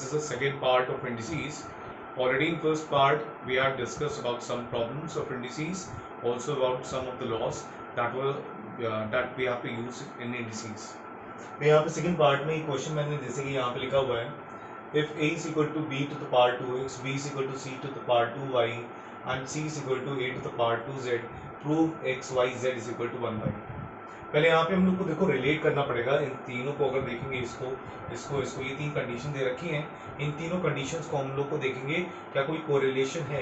is the second part of indices. Already in first part we have discussed about some problems of indices, also about some of the laws that we have to use in indices. तो यहाँ पे second part में question मैंने जैसे कि यहाँ पे लिखा हुआ है, if a is equal to b to the power 2x, b is equal to c to the power 2y and c is equal to a to the power 2z, prove x y z is equal to 1 by। पहले यहाँ पे हम लोग को देखो relate करना पड़ेगा इन तीनों को। अगर देखेंगे इसको इसको इसको, ये तीन कंडीशन दे रखी हैं, इन तीनों कंडीशंस को हम लोग को देखेंगे क्या कोई कोरिलेशन है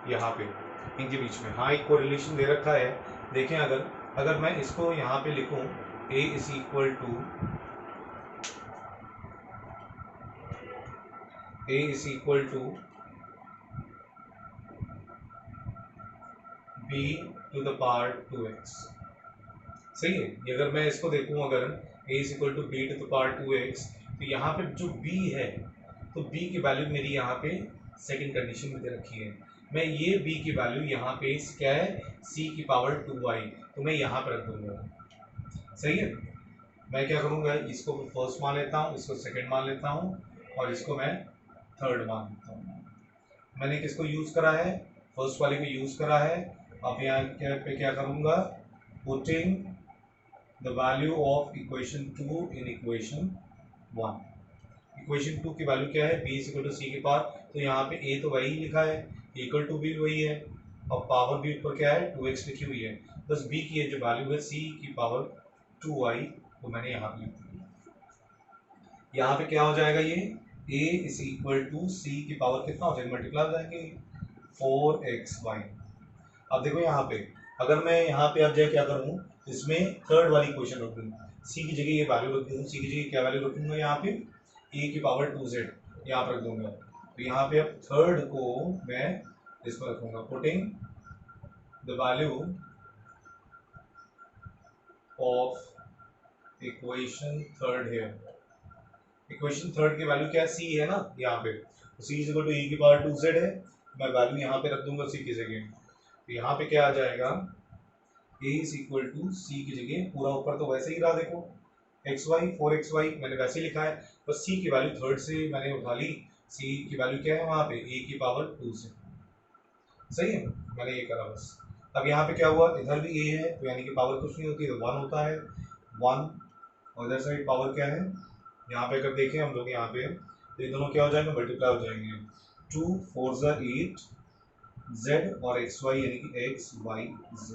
यहाँ पे इनके बीच में। हाँ, एक कोरिलेशन दे रखा है। देखें, अगर मैं इसको यहाँ पे लिखूँ a is equal to b to the power 2x, सही है। ये अगर मैं इसको देखूं, अगर a is equal to b to the power 2x, तो यहाँ पे जो b है, तो b की वैल्यू मेरी यहाँ पे सेकंड कंडीशन में दे रखी है। मैं ये b की वैल्यू यहाँ पे क्या है, c की पावर 2y, तो मैं यहाँ पे रख दूंगा, सही है। मैं क्या करूँगा, इसको फर्स्ट मान लेता हूँ, इसको सेकेंड मान लेता हूँ और इसको मैं थर्ड मान लेता हूँ। मैंने किसको यूज़ करा है, फर्स्ट वाले को यूज़ करा है। अब यहाँ क्या करूँगा, putting the value of equation 2 in equation 1। Equation 2 की वैल्यू क्या है, b इज इक्वल टू सी के पावर, तो यहाँ पे a तो वही लिखा है, इक्वल टू भी वही है और पावर भी ऊपर क्या है 2x लिखी हुई है, बस b की जो वैल्यू है c की पावर 2y, तो मैंने यहाँ पे लिख दिया। यहाँ पे क्या हो जाएगा, ये a इज इक्वल टू सी की पावर कितना हो जाएगा, मल्टीप्लाई हो जाएंगे 4xy। अब देखो यहाँ पे, अगर मैं यहाँ पे अब जाए क्या करूँ, इसमें थर्ड वाली इक्वेशन रख दूँ, सी की जगह ये वैल्यू रख दूँ, सी की जगह क्या वैल्यू रखूँगा, यहाँ पे ए की पावर 2z यहाँ पर रख दूँगा। तो यहाँ पे अब थर्ड को मैं इसमें रखूँगा, putting the value of equation third है। इक्वेशन थर्ड की वैल्यू क्या है, सी है ना यहाँ पे, तो सी इज इक्वल टू ए की पावर 2z है, मैं वैल्यू यहाँ पे रख दूँगा सी की जगह। तो यहाँ पे क्या आ जाएगा, a इज इक्वल टू सी की जगह, पूरा ऊपर तो वैसे ही रहा, देखो xy 4xy मैंने वैसे ही लिखा है, बस c की वैल्यू थर्ड से मैंने उठा ली, c की वैल्यू क्या है वहाँ पे a की पावर 2 से, सही है, मैंने ये करा बस। अब यहाँ पे क्या हुआ, इधर भी a है, तो यानी कि पावर कुछ नहीं होती है, तो 1 होता है 1, और इधर साइड पावर क्या है, यहाँ पे अगर देखें हम लोग यहाँ पे, तो ये दोनों क्या हो जाएंगे, मल्टीप्लाई हो जाएंगे, 2 4 8 z और xy यानी कि x y z।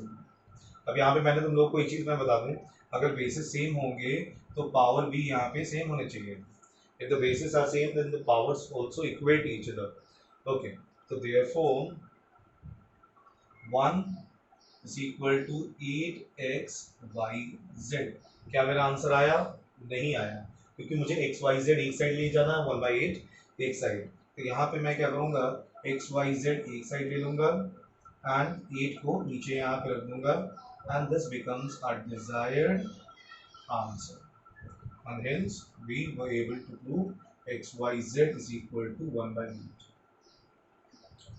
अब यहाँ पे मैंने तुम लोग को एक चीज़ मैं बता दूँ, अगर बेसिस सेम होंगे तो पावर भी यहाँ पे सेम होने चाहिए। If the bases are same, then the powers also equate each other. Okay, so therefore 1 is equal to 8x y z। क्या मेरा आंसर आया, नहीं आया, क्योंकि मुझे x y z एक साइड ले जाना है, 1/8 एक साइड। तो यहाँ पे मैं क्या करूँगा, x y z एक साइड ले लूँगा एंड 8 को नीचे यहाँ पे रख दूँगा, and this becomes our desired answer, and hence we were able to prove xyz is equal to 1/8।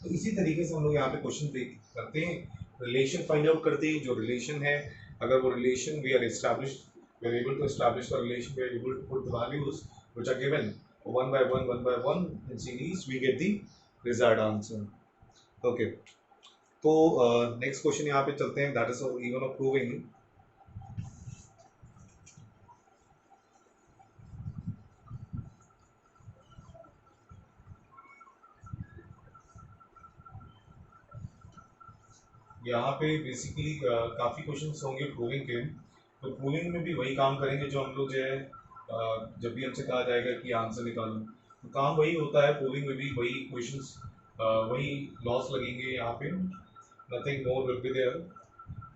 तो इसी तरीके से हम लोग यहाँ पे क्वेश्चन करते हैं, रिलेशन फाइंड आउट करते हैं। जो रिलेशन है, अगर वो relation we are able to establish the relation, we are able to put the values which are given 1 by 1 in series, we get the desired answer। Okay, तो next question यहाँ पे चलते हैं, that is even of proving. यहाँ पे basically काफ़ी questions होंगे proving के, तो प्रूविंग में भी वही काम करेंगे जो हम लोग जो है जब भी हमसे कहा जाएगा कि आंसर निकालो, तो काम वही होता है। प्रूविंग में भी वही क्वेश्चंस, वही लॉस लगेंगे यहाँ पे, nothing more will be there.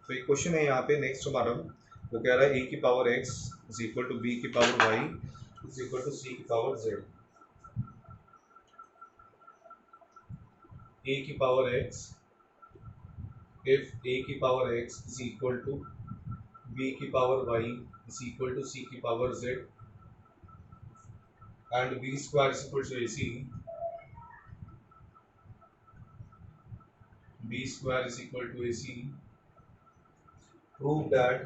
तो एक क्वेश्चन है यहाँ पे नेक्स्ट हमारा, वो कह रहा है a की power x is equal to b की power y is equal to c की पावर z। a की पावर x, if a की power x is equal to b की power y is equal to c की power z and b square is equal to ac, b square is equal to ac, prove that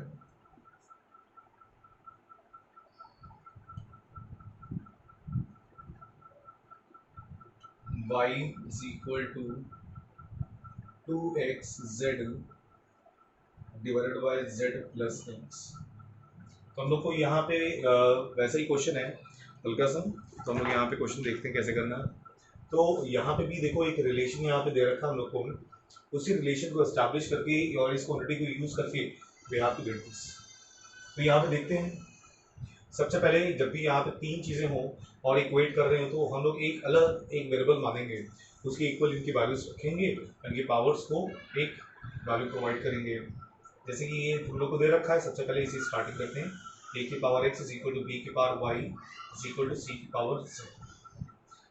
y is equal to 2xz divided by z plus x। तो हम लोग को यहाँ पे वैसा ही question है हल्का सा, तो हम लोग यहाँ पे क्वेश्चन देखते हैं कैसे करना है। तो यहाँ पे भी देखो एक रिलेशन यहाँ पे दे रखा है हम लोग को, उसी रिलेशन को एस्टैब्लिश करके और इस क्वांटिटी को यूज करके we have to get this. तो यहाँ पे देखते हैं, सबसे पहले जब भी यहाँ पे तीन चीज़ें हों और इक्वेट कर रहे हैं तो हम लोग एक अलग एक वेरिएबल मानेंगे, उसके इक्वल इनकी वैल्यूज रखेंगे, इनके पावर्स को एक वैल्यू प्रोवाइड करेंगे। जैसे कि ये हम लोग को दे रखा है, सबसे पहले इसे स्टार्टिंग करते हैं। a की power x is equal to b की power y is equal to c की पावर z।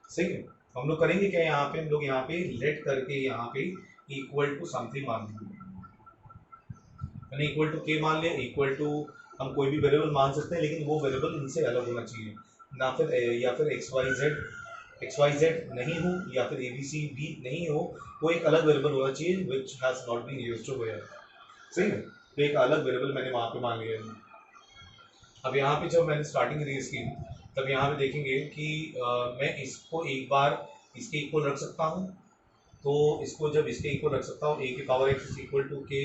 सही है, हम लोग करेंगे क्या, यहाँ पे हम लोग यहाँ पे लेट करके यहाँ पे इक्वल टू समथिंग मान लेंगे। मैंने इक्वल टू के मान लिया, इक्वल टू हम कोई भी वेरिएबल मान सकते हैं, लेकिन वो वेरिएबल इनसे अलग होना चाहिए ना, फिर या फिर एक्स वाई जेड नहीं हो या फिर ए बी सी भी नहीं हो, वो एक अलग वेरिएबल होना चाहिए which has not been used to where. सही है, तो एक अलग वेरिएबल मैंने वहाँ पे मान लिया है। अब यहाँ पे जब मैंने स्टार्टिंग करी इसकी, तब यहाँ पे देखेंगे कि मैं इसको एक बार इसके इक्वल रख सकता हूँ। तो इसको जब इसके इक्वल रख सकता हूँ, ए की power x is equal to k,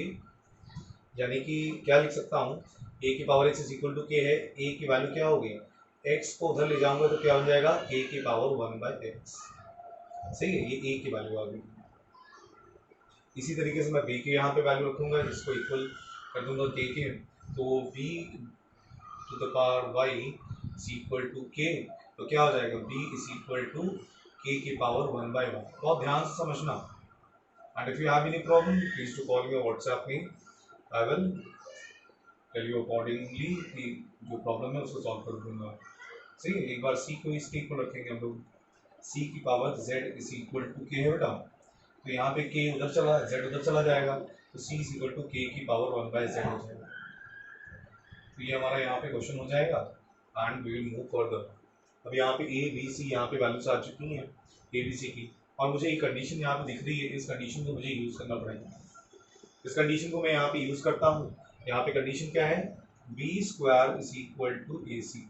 यानी कि क्या लिख सकता हूँ, ए की power x is equal to k है, ए की वैल्यू क्या होगी, एक्स को उधर ले जाऊंगा तो क्या हो जाएगा, ए की पावर 1/x। सही है, ये ए की वैल्यू आ गई। इसी तरीके से मैं बी के यहाँ पे वैल्यू रखूंगा, इसको इक्वल कर दूंगा के के, तो b to the power y is equal to k, तो क्या हो जाएगा, बी इज इक्वल टू के की पावर 1/1। बहुत ध्यान से समझना, and if you have any problem please to call me on WhatsApp me, I will tell you accordingly कि जो प्रॉब्लम है उसको सॉल्व कर दूंगा। सही है, एक बार सी को इसके इक्वल रखेंगे हम लोग, सी की power z is equal to k है बेटा, तो यहाँ पे के उधर चला, जेड उधर चला जाएगा, तो सी इज इक्वल टू के की पावर 1/z हो जाएगा। तो ये हमारा यहाँ पे क्वेश्चन हो जाएगा and we will move further. अब यहाँ पे ए बी सी यहाँ पे वैल्यूज आ चुकी हैं ए बी सी की, और मुझे एक कंडीशन यहाँ पे दिख रही है, इस कंडीशन को मुझे यूज़ करना पड़ेगा। इस कंडीशन को मैं यहाँ पे यूज़ करता हूँ। यहाँ पे कंडीशन क्या है, B square is equal to A C.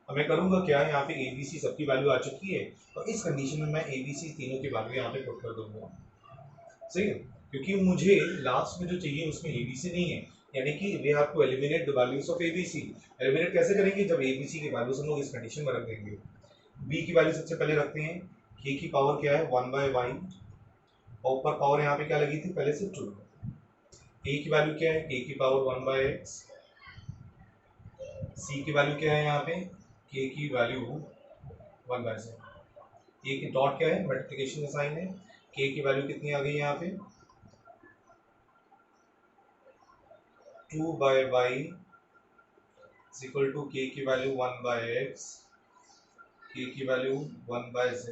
अब मैं करूँगा क्या, यहाँ पे ए बी सी सबकी वैल्यू आ चुकी है, और इस कंडीशन में मैं ए बी सी तीनों की वैल्यू यहाँ पे पुट कर दूंगा। सही है, क्योंकि मुझे लास्ट में जो चाहिए उसमें ए बी सी नहीं है, यानी कि we have to eliminate the values of a b c. Eliminate कैसे करेंगे, जब ए बी सी की वैल्यूज हम लोग इस कंडीशन में रख देंगे। बी की वैल्यू सबसे पहले रखते हैं, के की पावर क्या है 1/y, और ऊपर पावर यहाँ पे क्या लगी थी पहले से 2। ए की वैल्यू क्या है, के की पावर 1/x। सी की वैल्यू क्या है यहाँ पे, के की वैल्यू 1/z। ए की डॉट क्या है, मल्टीप्लिकेशन का साइन है, के की वैल्यू कितनी आ गई यहाँ पे 2/y इज इक्वल टू के की वैल्यू 1/x, के की वैल्यू 1/z।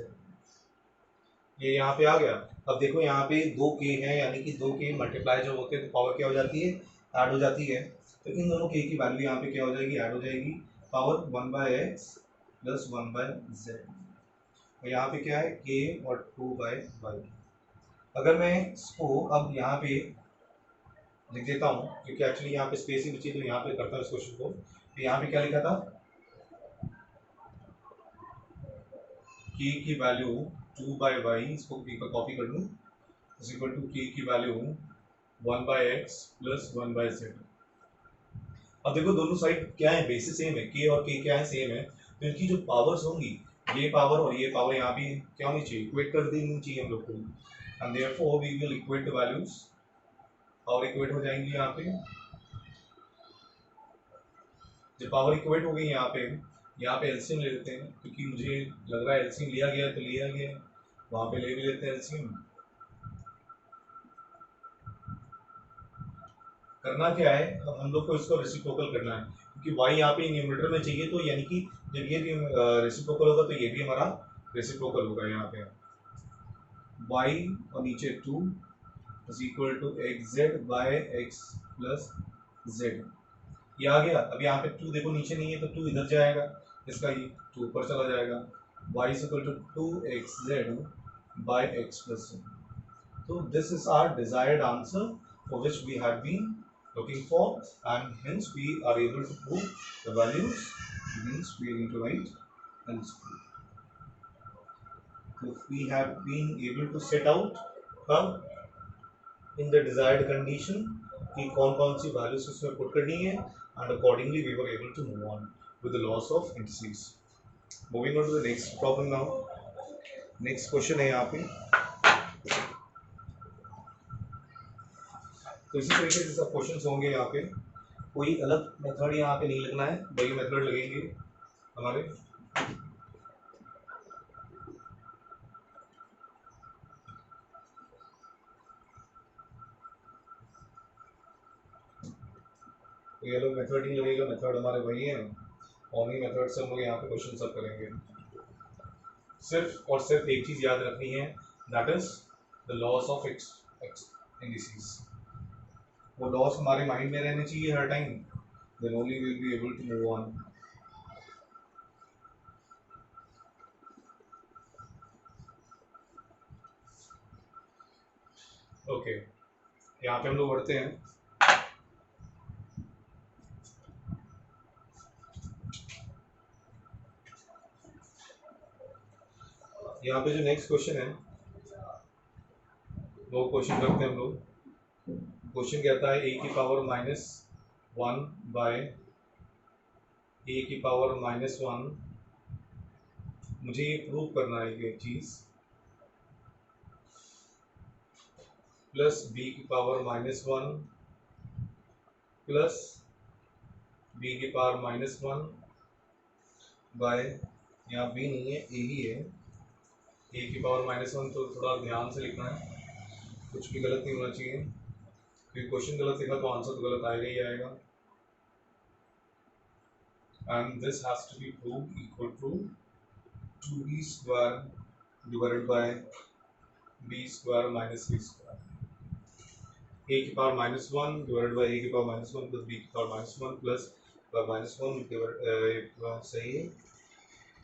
ये यहाँ पे आ गया। अब देखो यहाँ पे दो के हैं, यानी कि दो के मल्टीप्लाई जब होते हैं तो पावर क्या हो जाती है, ऐड हो जाती है। तो इन दोनों के की वैल्यू यहाँ पे क्या हो जाएगी, ऐड हो जाएगी, पावर 1/x प्लस 1/z। और यहाँ पे क्या है, के और 2/y। अगर मैं इसको अब यहाँ पे लिख देता हूँ, क्योंकि एक्चुअली यहाँ पे स्पेस ही बची, तो यहाँ पे करता हूँ इस क्वेश्चन को। तो यहाँ पे क्या लिखा था, के की वैल्यू 2/y, इसको कॉपी कर लूँ, इज इक्वल टू के की वैल्यू 1/x प्लस 1/z। अब देखो दोनों साइड क्या है, बेसिस सेम है, के और के क्या है, सेम है, तो इनकी जो पावर्स होंगी, ये पावर और ये पावर यहाँ भी क्या होनी चाहिए, इक्वेट कर देनी चाहिए हम लोग को, and therefore we will equate the values, power equate हो जाएंगी यहाँ पे। जब पावर इक्वेट हो गई यहाँ पे एलसीएम ले लेते हैं, क्योंकि मुझे लग रहा है एलसीएम लिया गया है, तो लिया गया है, वहाँ पे ले भी लेते हैं एलसीएम। करना क्या है, अब हम लोग को इसको रेसिप्रोकल करना है, क्योंकि y यहाँ पे न्यूमरेटर में चाहिए, तो यानी कि जब ये भी रेसिप्रोकल होगा तो ये भी हमारा रेसिप्रोकल होगा। यहाँ पे y और नीचे 2 is equal to x plus z, ये आ गया। अब यहाँ पे 2 देखो नीचे नहीं है, तो 2 इधर जाएगा, इसका ये 2 ऊपर चला जाएगा, y is equal to 2xz/x plus z। So this is our desired answer for which we have been looking for, and hence we are able to prove the values. Means we are going to write and we have been able to set out in the desired condition कि कौन कौन सी values उसमें put करनी है, and accordingly we were able to move on with the loss of indices. Moving on to the next problem now. Next question है यहाँ पे, तो इसी तरीके से सब क्वेश्चंस होंगे यहाँ पे, कोई अलग मेथड यहाँ पे नहीं लगना है, वही मेथड लगेंगे हमारे। तो ये लोग मेथड नहीं लगेगा, मेथड हमारे वही है, और उन्हीं मेथड से हम लोग यहाँ पे क्वेश्चन सब करेंगे। सिर्फ और सिर्फ एक चीज़ याद रखनी है, that is the laws of indices. वो लॉस हमारे माइंड में रहने चाहिए हर time, then only will be able to move on. Okay, यहाँ पे हम लोग बढ़ते हैं। यहाँ पे जो नेक्स्ट क्वेश्चन है वो क्वेश्चन करते हैं हम लोग। क्वेश्चन कहता है a की पावर -1 बाय a की पावर -1, मुझे ये प्रूव करना है ये चीज़, प्लस b की पावर -1 प्लस b की पावर -1 बाय, यहाँ b नहीं है a ही है, a की पावर -1, तो थोड़ा ध्यान से लिखना है, कुछ भी गलत नहीं होना चाहिए, क्योंकि क्वेश्चन गलत लिखा तो आंसर तो गलत आएगा ही आएगा। And this has to be proved equal to 2b² divided by b² minus c²। a की पावर -1 डिवाइडेड बाय a की पावर -1 प्लस b की पावर -1 प्लस -1 डिवाइड, सही है,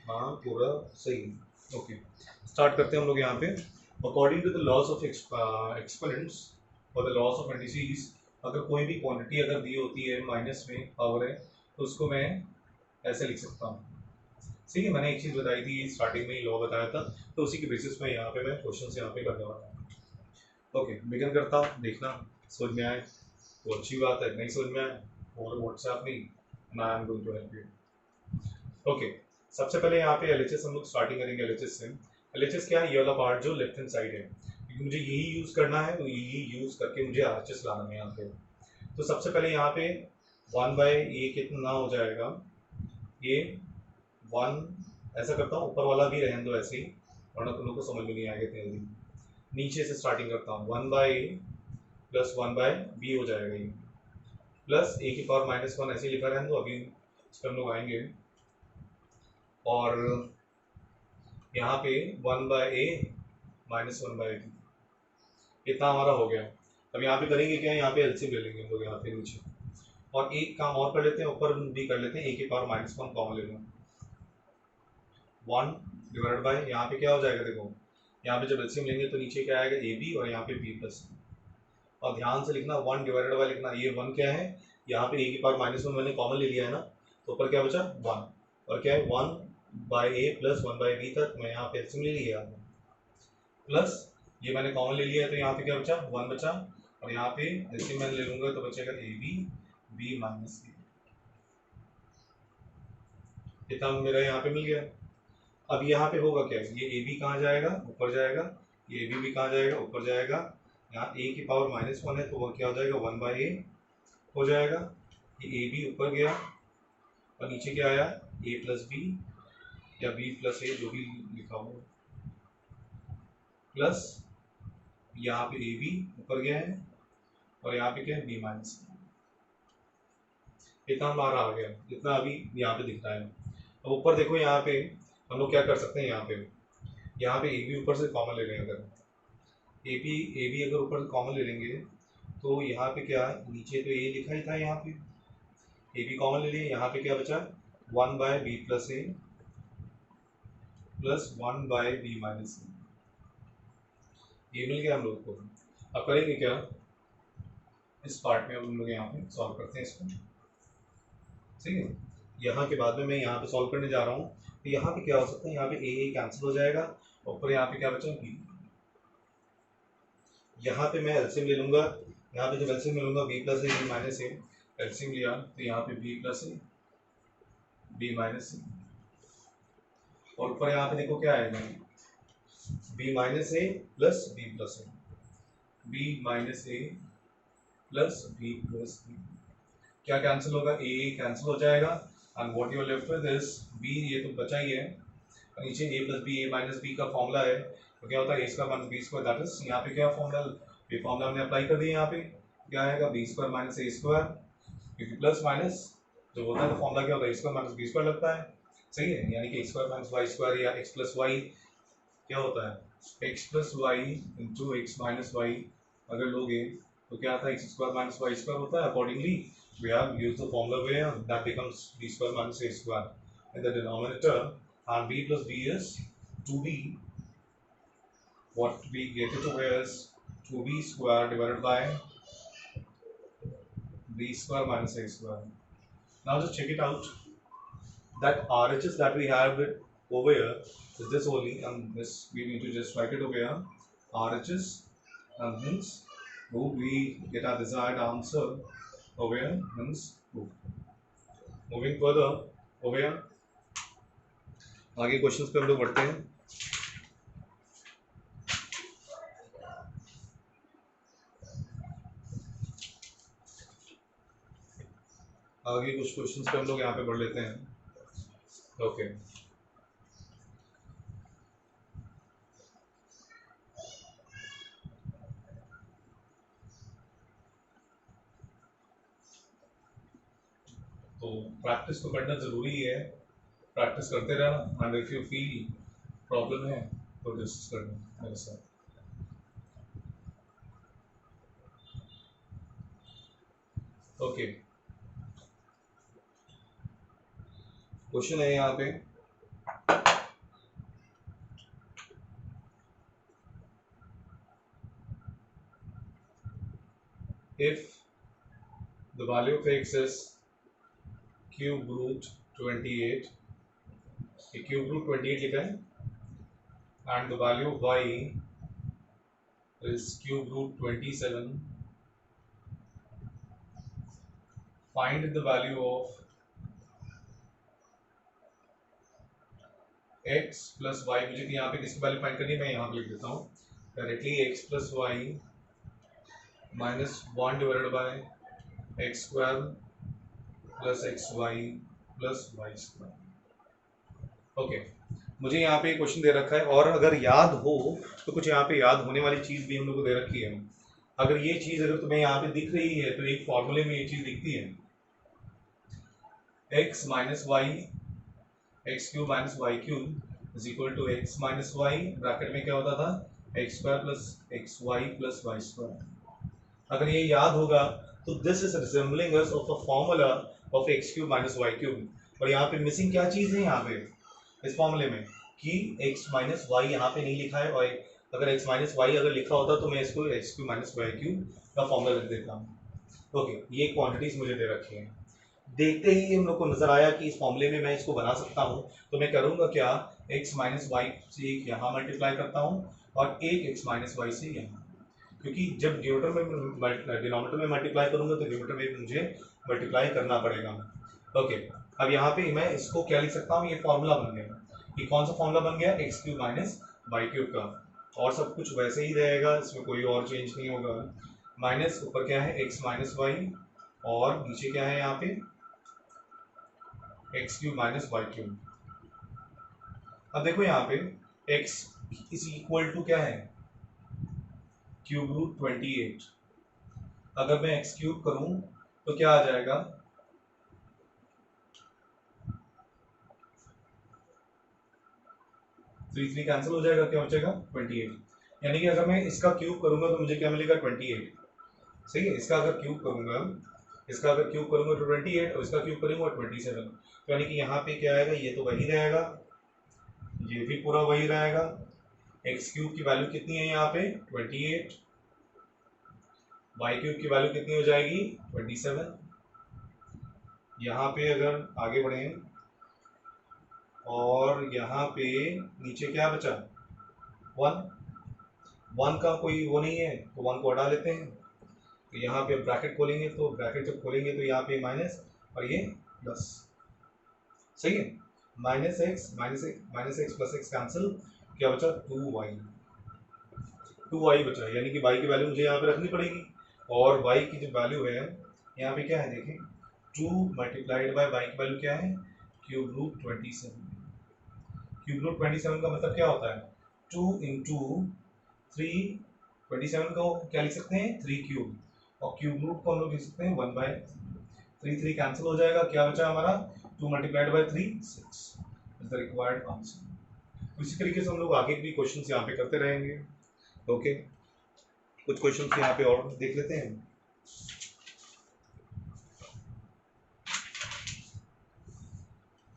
हाँ पूरा सही है। ओके, स्टार्ट करते हैं हम लोग यहाँ पे। According to the laws of exponents और द लॉस ऑफ इंडिसेस, अगर कोई भी क्वांटिटी अगर दी होती है माइनस में पावर है, तो उसको मैं ऐसे लिख सकता हूँ। ठीक है, मैंने एक चीज़ बताई थी स्टार्टिंग में ही, लॉ बताया था, तो उसी के बेसिस में यहाँ पे मैं क्वेश्चन यहाँ पे करने वाला हूँ। ओके, बिगिन करता हूँ, देखना समझ में आए तो अच्छी बात है, नहीं समझ में आए और व्हाट्सएप नहीं, I am going to help you. Okay, सबसे पहले यहाँ पे एलएचएस हम लोग स्टार्टिंग करेंगे एलएचएस से। एलएचएस क्या है, ये वाला पार्ट जो लेफ्ट हैंड साइड है, क्योंकि मुझे यही यूज़ करना है, तो यही यूज़ करके मुझे आरएचएस लाना है यहाँ पे। तो सबसे पहले यहाँ पे 1/a कितना हो जाएगा, ये 1 ऐसा करता हूँ, ऊपर वाला भी रहने दो ऐसे ही, वरना तुम लोग को समझ में नहीं आएगा इतनी जल्दी। नीचे से स्टार्टिंग करता हूँ, 1/a प्लस 1/b हो जाएगा ये, प्लस a की पावर -1 ऐसे ही लिखा रहने दो, अभी इस पर हम लोग आएंगे। और यहाँ पे 1/a माइनस 1/b, इतना हमारा हो गया। अब यहाँ पे करेंगे क्या, यहाँ पे एलसीएम ले लेंगे हम लोग यहाँ पे नीचे, और एक काम और कर लेते हैं, ऊपर भी कर लेते हैं, a की पावर -1 कॉमन ले लेंगे, 1 डिवाइडेड बाय, यहाँ पे क्या हो जाएगा, देखो यहाँ पे जब एलसीएम लेंगे तो नीचे क्या आएगा, ab, और यहाँ पे b प्लस, और ध्यान से लिखना 1 डिवाइडेड बाय लिखना, ये 1 क्या है, यहाँ पे a की पावर -1 मैंने कॉमन ले लिया है ना, तो ऊपर क्या बचा 1, और क्या है 1/a प्लस 1/b तक मैं यहाँ पे एलसीएम ले लिया, प्लस ये मैंने कॉमन ले लिया है, तो यहाँ पे क्या बचा 1 बचा, और यहाँ पे एलसीएम मैं ले लूंगा तो बचेगा ab b माइनस a, इतना मेरा यहाँ पे मिल गया। अब यहाँ पे होगा क्या, ये ए बी कहाँ जाएगा, ऊपर जाएगा, ये ए बी भी कहाँ जाएगा, ऊपर जाएगा, यहाँ a की पावर -1 है तो वो क्या हो जाएगा 1/a हो जाएगा, ये ए बी ऊपर गया, और नीचे क्या आया a प्लस बी या b प्लस a, जो भी लिखा हो, प्लस यहाँ पे ए बी ऊपर गया है, और यहाँ पे क्या है b माइनस, इतना हमारा आ गया, इतना अभी यहाँ पे दिख रहा है। अब ऊपर देखो, यहाँ पे हम लोग क्या कर सकते हैं, यहाँ पे ए बी ऊपर से कॉमन ले लेंगे, अगर ए बी अगर ऊपर से कॉमन ले लेंगे तो यहाँ पे क्या, नीचे तो ए लिखा ही था, यहाँ पे ए बी कॉमन ले लिए, यहाँ पे क्या बचा 1/b plus a plus 1/b minus a, ये मिल गया हम लोग को। अब करेंगे क्या, इस पार्ट में अब हम लोग यहाँ पे सॉल्व करते हैं इसको, ठीक है। यहाँ के बाद में मैं यहाँ पे सॉल्व करने जा रहा हूँ, तो यहाँ पे क्या हो सकता है, यहाँ पे ए कैंसिल हो जाएगा, ऊपर यहाँ पे क्या बचा b। यहाँ पे मैं एलसीएम ले लूंगा, यहाँ पे जब एलसीएम ले लूंगा b plus A B minus A, LCM लिया तो यहाँ पे b plus A B minus A, और ऊपर यहाँ पे देखो क्या आएगा b minus A plus B plus A, b minus A plus B plus B, क्या कैंसिल होगा, ए कैंसिल हो जाएगा and what you are left with is b, ये तो बचा ही है, नीचे a plus B A minus B का फॉर्मूला है, तो क्या होता है a square minus b square, that is यहाँ पे क्या फॉर्मूला, ये फॉर्मूला हमने अप्लाई कर दिया, यहाँ पे क्या आएगा b square minus a square, क्योंकि प्लस माइनस जब होता है तो फॉर्मूला क्या होता है, a square minus b square लगता है, सही है, यानी कि x square minus y square या x प्लस वाई क्या होता है x plus y into x minus y, अगर लोगे तो क्या आता है x square minus y square होता है, accordingly we have used the formula where that becomes b square minus a square in the denominator, and b plus b is 2b, what we get it over is 2b square divided by b square minus a square. Now just check it out, that RHS that we have it over here is this only, and this we need to just write it over here RHS, and hence we get our desired answer over here, hence moving further over here, आगे questions पे हम लोग बढ़ते हैं। आगे कुछ questions पे हम लोग यहाँ पे बढ़ लेते हैं। ओके तो प्रैक्टिस तो करना जरूरी है, प्रैक्टिस करते रहना, and if you feel problem है तो डिस्कस करना मेरे साथ। ओके क्वेश्चन है यहाँ पे, if the value of x is cube root 28, ये cube root 28 लिखा है, and the value of y is cube root 27, find the value of x plus y, मुझे यहाँ पे किसकी वैल्यू फाइंड करनी है, मैं यहाँ पे लिख देता हूँ directly x plus y minus 1 divided by x square plus x y plus y square. Okay मुझे यहाँ पे क्वेश्चन दे रखा है, और अगर याद हो तो कुछ यहाँ पे याद होने वाली चीज़ भी हम लोग को दे रखी है। अगर ये चीज़ अगर तुम्हें यहाँ पे दिख रही है तो एक फॉर्मूले में ये चीज़ दिखती है, x minus y x cube minus y cube is equal to x minus y, bracket में क्या होता था x square plus x y plus y square. अगर ये याद होगा तो this is resembling us of a formula of x cube minus y cube, और यहाँ पे मिसिंग क्या चीज़ है यहाँ पे इस फॉर्मूले में कि x माइनस वाई यहाँ पे नहीं लिखा है, और अगर x माइनस वाई अगर लिखा होता तो मैं इसको x cube minus y cube का फॉर्मूला लिख देता हूँ। ओके ये क्वांटिटीज मुझे दे रखी हैं, देखते ही हम लोग को नजर आया कि इस फॉर्मूले में मैं इसको बना सकता हूँ, तो मैं करूँगा क्या x माइनस वाई से एक यहाँ मल्टीप्लाई करता हूँ और एक x माइनस वाई से यहाँ, क्योंकि जब डिनोमिनेटर में मल्टीप्लाई करूंगा तो न्यूमरेटर में मुझे मल्टीप्लाई करना पड़ेगा। ओके अब यहाँ पे मैं इसको क्या लिख सकता हूँ, ये फॉर्मूला बन गया, ये कौन सा फॉर्मूला बन गया x cube minus y cube का, और सब कुछ वैसे ही रहेगा, इसमें कोई और चेंज नहीं होगा। माइनस ऊपर क्या है एक्स माइनस वाई, और नीचे क्या है यहाँ पे x cube minus y cube. अब देखो यहाँ पे एक्स इज इक्वल टू क्या है क्यूब रूट 28, अगर मैं एक्स क्यूब करूं तो क्या आ जाएगा 3 3 कैंसिल हो जाएगा, क्या बचेगा 28, यानी कि अगर मैं इसका क्यूब करूंगा तो मुझे क्या मिलेगा 28, सही है। इसका अगर क्यूब करूंगा तो 28 और इसका क्यूब करूंगा 27, तो यानी कि यहाँ पे क्या आएगा, ये तो वही रहेगा, ये भी पूरा वही रहेगा। एक्स क्यूब की वैल्यू कितनी है यहाँ पे 28, वाई क्यूब की वैल्यू कितनी हो जाएगी 27। यहाँ पे अगर आगे बढ़े और यहाँ पे नीचे क्या बचा 1 का कोई वो नहीं है तो 1 को हटा लेते हैं, तो यहाँ पे ब्रैकेट खोलेंगे, तो ब्रैकेट जब खोलेंगे तो यहाँ पे माइनस और ये प्लस, सही है। Minus x plus x cancel, क्या बचा 2y बचा, यानी कि y की वैल्यू मुझे यहाँ पे रखनी पड़ेगी, और y की जो वैल्यू है यहाँ पे क्या है देखें, 2 मल्टीप्लाइड बाय y की वैल्यू क्या है, क्यूब रूट 27। क्यूब रूट 27 का मतलब क्या होता है, 2 इंटू 3, 27 को क्या लिख सकते हैं 3 क्यूब, और क्यूब रूट को हम लोग लिख सकते हैं 1/3, 3 कैंसिल हो जाएगा, क्या बचा हमारा 2 multiplied by 3 6 is the required answer. इसी तरीके से हम लोग आगे भी क्वेश्चंस यहाँ पे करते रहेंगे। ओके, कुछ क्वेश्चंस यहाँ पे और देख लेते हैं।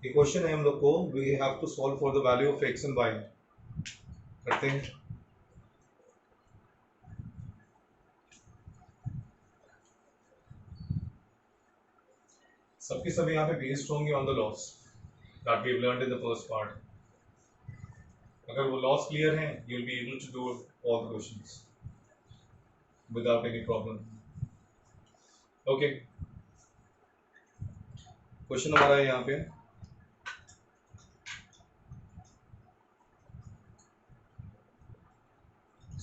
ये क्वेश्चन है हम लोग को, we have to solve for the value of x and y, करते हैं। सबके सभी यहाँ पे बेस्ड होंगे on the laws that we have learned in the first part. अगर वो लॉस क्लियर है, you will be able to do all the questions without any problem. Okay, question हमारा है यहाँ पे,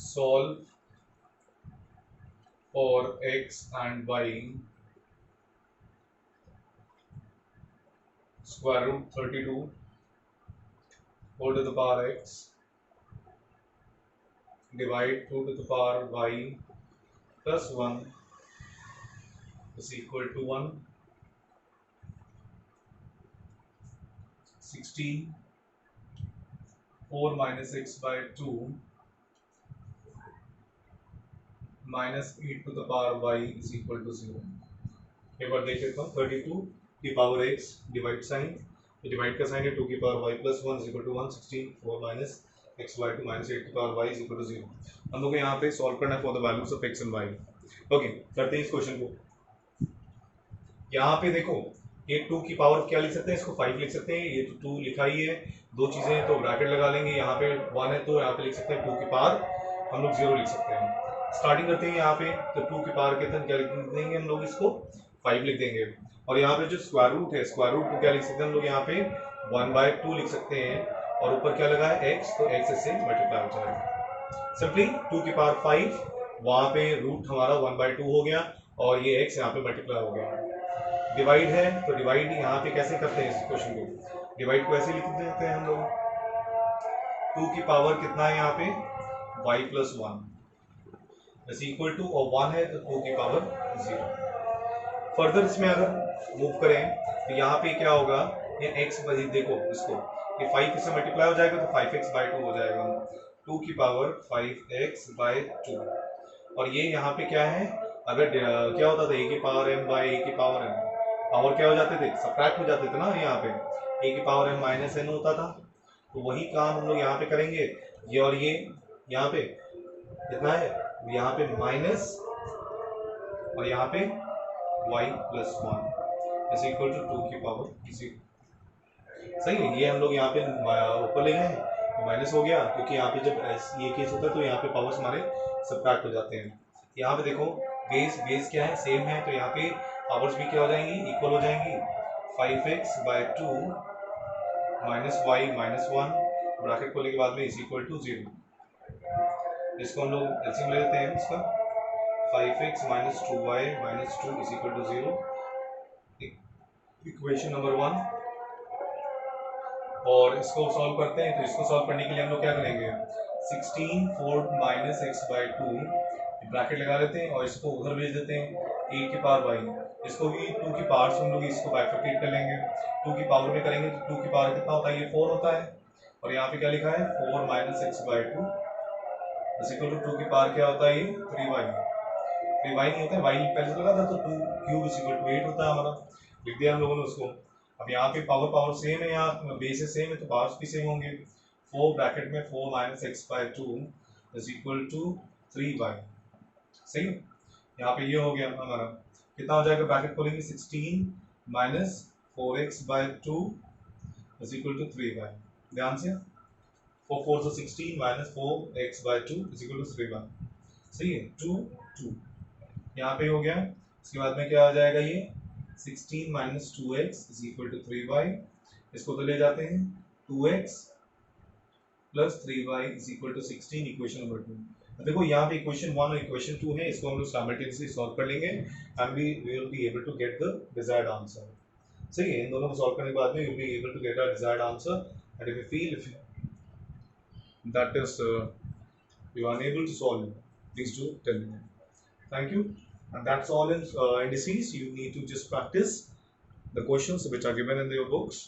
solve for x and y square root 32 whole to the power x divide 2 to the power y plus 1 is equal to 1, 16 4 minus x by 2 minus 8 to the power y is equal to 0। एक बार देख लेता हूँ, 32 की power x divide sign, divide का sign है 2 की power y plus 1 is equal to 1, 16 4 minus x by 2 minus 8 की power y is equal to 0। हम लोग को यहाँ पे सॉल्व करना है for the values of x and y। Okay, करते हैं इस क्वेश्चन को। यहाँ पे देखो, ये 2 की पावर क्या लिख सकते हैं, इसको 5 लिख सकते हैं, ये तो 2 लिखा ही है, दो चीजें हैं तो ब्रैकेट लगा लेंगे, यहाँ पे 1 है तो यहाँ पे लिख सकते हैं 2 की पावर हम लोग 0 लिख सकते हैं। स्टार्टिंग करते हैं यहाँ पे, तो 2 की पावर के तन क्या लिख देंगे हम लोग, इसको 5 लिख देंगे, और यहाँ पे जो स्क्वायर रूट है, स्क्वायर रूट को क्या लिख सकते हैं हम लोग, यहाँ पे 1/2 लिख सकते हैं, और ऊपर क्या लगा है x, तो x से मल्टीप्लाई हो जाएगा सिंपली 2 की पावर 5, वहाँ पे रूट हमारा 1/2 हो गया, और ये x यहाँ पे मल्टीप्लाई हो गया। डिवाइड है तो डिवाइड यहाँ पे कैसे करते हैं, इस क्वेश्चन को डिवाइड को ऐसे लिख देते हैं हम लोग, 2 की पावर कितना है यहाँ पे y plus 1 is equal to, और 1 है तो 2 की पावर 0। फर्दर इसमें अगर मूव करें तो यहाँ पे क्या होगा, ये x बजे देखो इसको, ये 5 इससे मल्टीप्लाई हो जाएगा तो 5x/2 हो जाएगा, 2 की पावर 5x/2, और ये यहाँ पे क्या है, अगर क्या होता था a की पावर m बाई a की पावर n, पावर क्या हो जाते थे, सब्ट्रैक्ट हो जाते थे ना, यहाँ पे a की पावर m माइनस n होता था, तो वही काम हम लोग यहाँ पे करेंगे, ये और ये यहाँ पे कितना है, यहाँ पे माइनस और यहाँ पे y plus 1 is equal to 2 की पावर 0। सही है, ये हम लोग यहाँ पे ऊपर ले गए, माइनस हो गया, क्योंकि यहाँ पे जब ये केस होता है तो यहाँ पे पावर्स हमारे सब्ट्रैक्ट हो जाते हैं। यहाँ पे देखो बेस क्या है, सेम है, तो यहाँ पे पावर्स भी क्या हो जाएंगी, इक्वल हो जाएंगी, 5x/2 minus y minus 1 bracket खोलने के बाद में इज इक्वल टू 0। इसको हम लोग एलसीएम ले लेते हैं, इसका 5x minus 2y minus 2 is equal to 0, equation number 1। और इसको सॉल्व करते हैं, तो इसको सॉल्व करने के लिए हम लोग क्या करेंगे, 16 4 माइनस x/2 ब्रैकेट लगा लेते हैं, और इसको उधर भेज देते हैं a की पावर y, इसको भी 2 की पावर से हम लोग इसको बाइफरकेट कर लेंगे, 2 की पावर में करेंगे तो 2 की पावर कितना होता है, ये 4 होता है, और यहाँ पे क्या लिखा है 4 minus x/2 is equal to 2 की पावर क्या होता है, ये 3y, 3y नहीं होता है, y पहले से लगा था, तो 2 क्यूब इज इक्वल टू 8 होता है हमारा, लिख दिया हम लोगों ने उसको। अब यहाँ पे पावर सेम है, यहाँ बेसिस सेम है तो पावर्स भी सेम होंगे, 4 ब्रैकेट में 4 minus x/2 is equal to 3y, सही है। यहाँ पे ये हो गया हमारा, कितना हो जाएगा, ब्रैकेट खोलेंगे 16 minus 4x/2 is equal to 3y, ध्यान से 4 4 so 16 minus 4x by 2 is equal to 3y। सही है, 2 2 यहाँ पे हो गया। इसके बाद में क्या आ जाएगा, ये 16 minus 2x is equal to 3y। इसको तो ले जाते हैं, 2x plus 3y is equal to 16, equation number 2। देखो यहाँ पे इक्वेशन 1 और इक्वेशन 2 है, इसको हम लोग साइमल्टेनियसली सॉल्व कर लेंगे and we will be able to get the desired answer. सही है, इन दोनों को सॉल्व करने के बाद में you will be able to get a desired answer. And if you feel that is you are unable to solve it, please do tell me. Thank you. And that's all in indices. You need to just practice the questions which are given in your books.